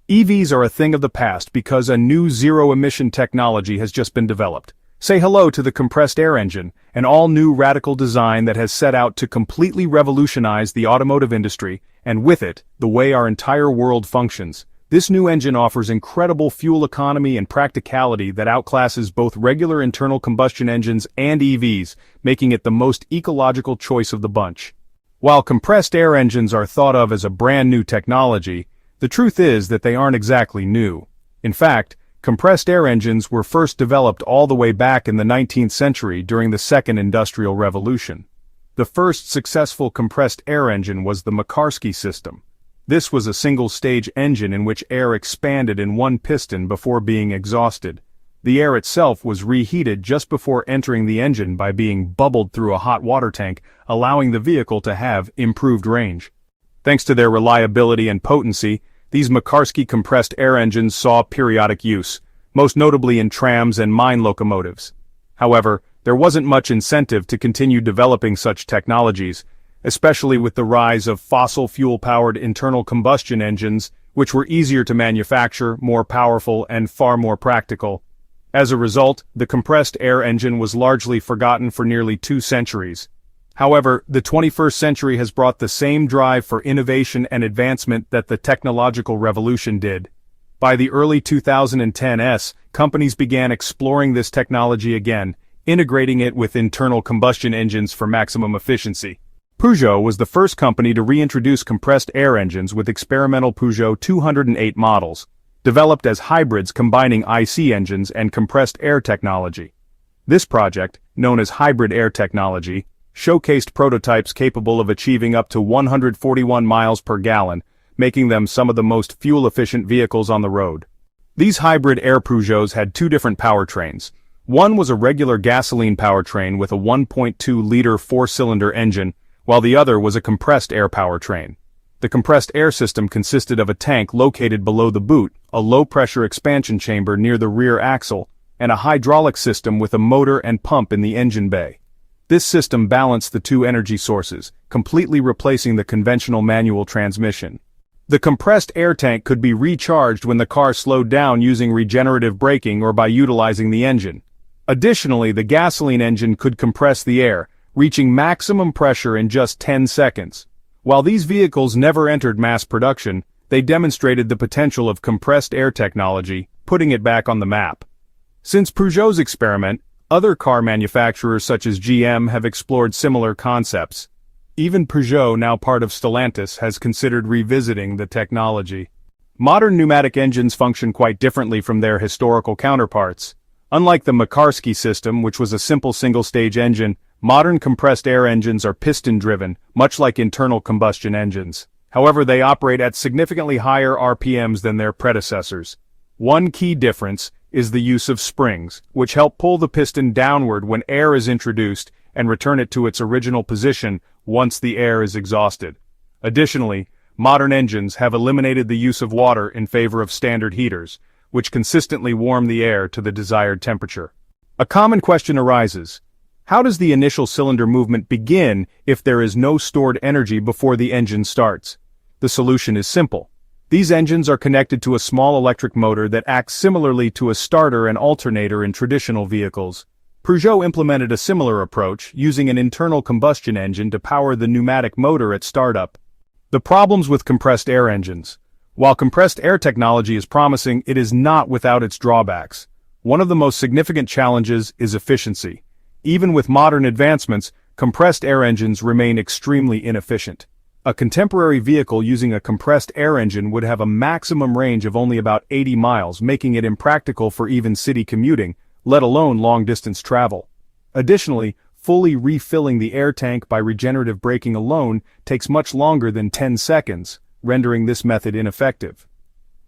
EVs are a thing of the past because a new zero-emission technology has just been developed. Say hello to the compressed air engine, an all-new radical design that has set out to completely revolutionize the automotive industry, and with it, the way our entire world functions. This new engine offers incredible fuel economy and practicality that outclasses both regular internal combustion engines and EVs, making it the most ecological choice of the bunch. While compressed air engines are thought of as a brand new technology, the truth is that they aren't exactly new. In fact, compressed air engines were first developed all the way back in the 19th century during the Second Industrial Revolution. The first successful compressed air engine was the Makarsky system. This was a single-stage engine in which air expanded in one piston before being exhausted. The air itself was reheated just before entering the engine by being bubbled through a hot water tank, allowing the vehicle to have improved range. Thanks to their reliability and potency, these Makarsky compressed air engines saw periodic use, most notably in trams and mine locomotives. However, there wasn't much incentive to continue developing such technologies, especially with the rise of fossil fuel-powered internal combustion engines, which were easier to manufacture, more powerful, and far more practical. As a result, the compressed air engine was largely forgotten for nearly 2 centuries. However, the 21st century has brought the same drive for innovation and advancement that the technological revolution did. By the early 2010s, companies began exploring this technology again, integrating it with internal combustion engines for maximum efficiency. Peugeot was the first company to reintroduce compressed air engines with experimental Peugeot 208 models, developed as hybrids combining IC engines and compressed air technology. This project, known as hybrid air technology, showcased prototypes capable of achieving up to 141 miles per gallon, making them some of the most fuel-efficient vehicles on the road. These hybrid air Peugeots had 2 different powertrains. One was a regular gasoline powertrain with a 1.2-liter 4-cylinder engine, while the other was a compressed air powertrain. The compressed air system consisted of a tank located below the boot, a low-pressure expansion chamber near the rear axle, and a hydraulic system with a motor and pump in the engine bay. This system balanced the 2 energy sources, completely replacing the conventional manual transmission. The compressed air tank could be recharged when the car slowed down using regenerative braking or by utilizing the engine. Additionally, the gasoline engine could compress the air, reaching maximum pressure in just 10 seconds. While these vehicles never entered mass production, they demonstrated the potential of compressed air technology, putting it back on the map. Since Peugeot's experiment, other car manufacturers such as GM have explored similar concepts. Even Peugeot, now part of Stellantis, has considered revisiting the technology. Modern pneumatic engines function quite differently from their historical counterparts. Unlike the Makarsky system, which was a simple single-stage engine, modern compressed air engines are piston-driven, much like internal combustion engines. However, they operate at significantly higher RPMs than their predecessors. One key difference is the use of springs, which help pull the piston downward when air is introduced and return it to its original position once the air is exhausted. Additionally, modern engines have eliminated the use of water in favor of standard heaters, which consistently warm the air to the desired temperature. A common question arises. How does the initial cylinder movement begin if there is no stored energy before the engine starts? The solution is simple. These engines are connected to a small electric motor that acts similarly to a starter and alternator in traditional vehicles. Peugeot implemented a similar approach, using an internal combustion engine to power the pneumatic motor at startup. The problems with compressed air engines. While compressed air technology is promising, it is not without its drawbacks. One of the most significant challenges is efficiency. Even with modern advancements, compressed air engines remain extremely inefficient. A contemporary vehicle using a compressed air engine would have a maximum range of only about 80 miles, making it impractical for even city commuting, let alone long-distance travel. Additionally, fully refilling the air tank by regenerative braking alone takes much longer than 10 seconds, rendering this method ineffective.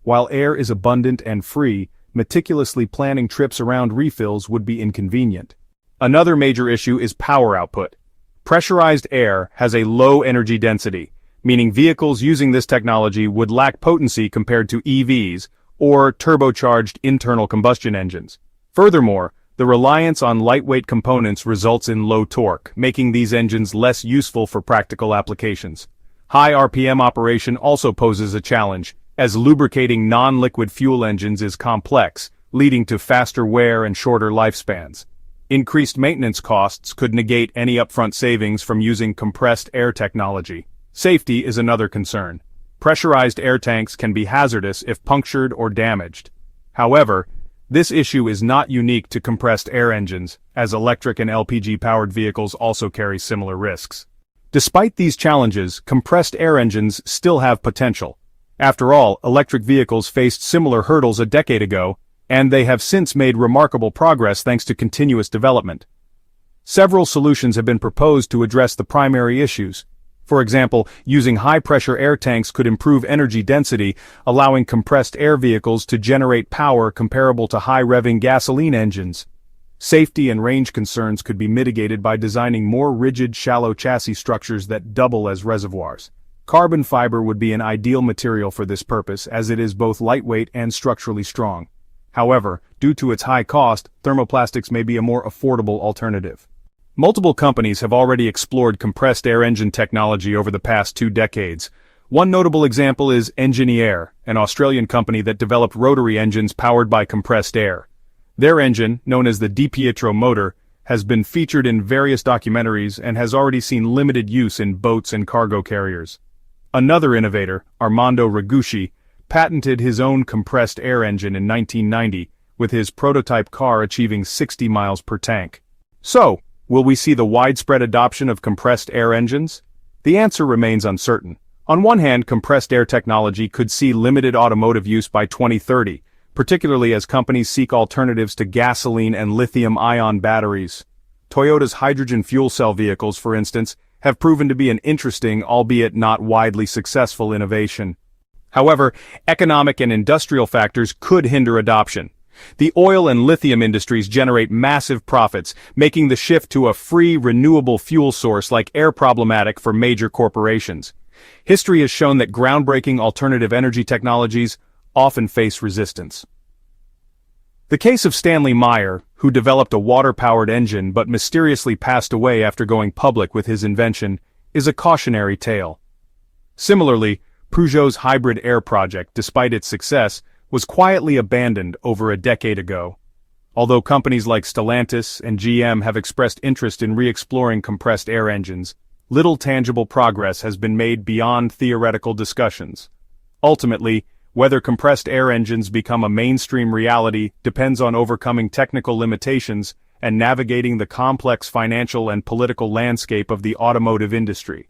While air is abundant and free, meticulously planning trips around refills would be inconvenient. Another major issue is power output. Pressurized air has a low energy density, meaning vehicles using this technology would lack potency compared to EVs or turbocharged internal combustion engines. Furthermore, the reliance on lightweight components results in low torque, making these engines less useful for practical applications. High RPM operation also poses a challenge, as lubricating non-liquid fuel engines is complex, leading to faster wear and shorter lifespans. Increased maintenance costs could negate any upfront savings from using compressed air technology. Safety is another concern. Pressurized air tanks can be hazardous if punctured or damaged. However, this issue is not unique to compressed air engines, as electric and LPG-powered vehicles also carry similar risks. Despite these challenges, compressed air engines still have potential. After all, electric vehicles faced similar hurdles a decade ago, and they have since made remarkable progress thanks to continuous development. Several solutions have been proposed to address the primary issues. For example, using high-pressure air tanks could improve energy density, allowing compressed air vehicles to generate power comparable to high-revving gasoline engines. Safety and range concerns could be mitigated by designing more rigid, shallow chassis structures that double as reservoirs. Carbon fiber would be an ideal material for this purpose, as it is both lightweight and structurally strong. However, due to its high cost, thermoplastics may be a more affordable alternative. Multiple companies have already explored compressed air engine technology over the past 2 decades. One notable example is Engineer, an Australian company that developed rotary engines powered by compressed air. Their engine, known as the DiPietro motor, has been featured in various documentaries and has already seen limited use in boats and cargo carriers. Another innovator, Armando Ragucci, patented his own compressed air engine in 1990, with his prototype car achieving 60 miles per tank. So, will we see the widespread adoption of compressed air engines? The answer remains uncertain. On one hand, compressed air technology could see limited automotive use by 2030, particularly as companies seek alternatives to gasoline and lithium-ion batteries. Toyota's hydrogen fuel cell vehicles, for instance, have proven to be an interesting, albeit not widely successful innovation. However, economic and industrial factors could hinder adoption. The oil and lithium industries generate massive profits, making the shift to a free, renewable fuel source like air problematic for major corporations. History has shown that groundbreaking alternative energy technologies often face resistance. The case of Stanley Meyer, who developed a water-powered engine but mysteriously passed away after going public with his invention, is a cautionary tale. Similarly, Peugeot's hybrid air project, despite its success, was quietly abandoned over a decade ago. Although companies like Stellantis and GM have expressed interest in re-exploring compressed air engines, little tangible progress has been made beyond theoretical discussions. Ultimately, whether compressed air engines become a mainstream reality depends on overcoming technical limitations and navigating the complex financial and political landscape of the automotive industry.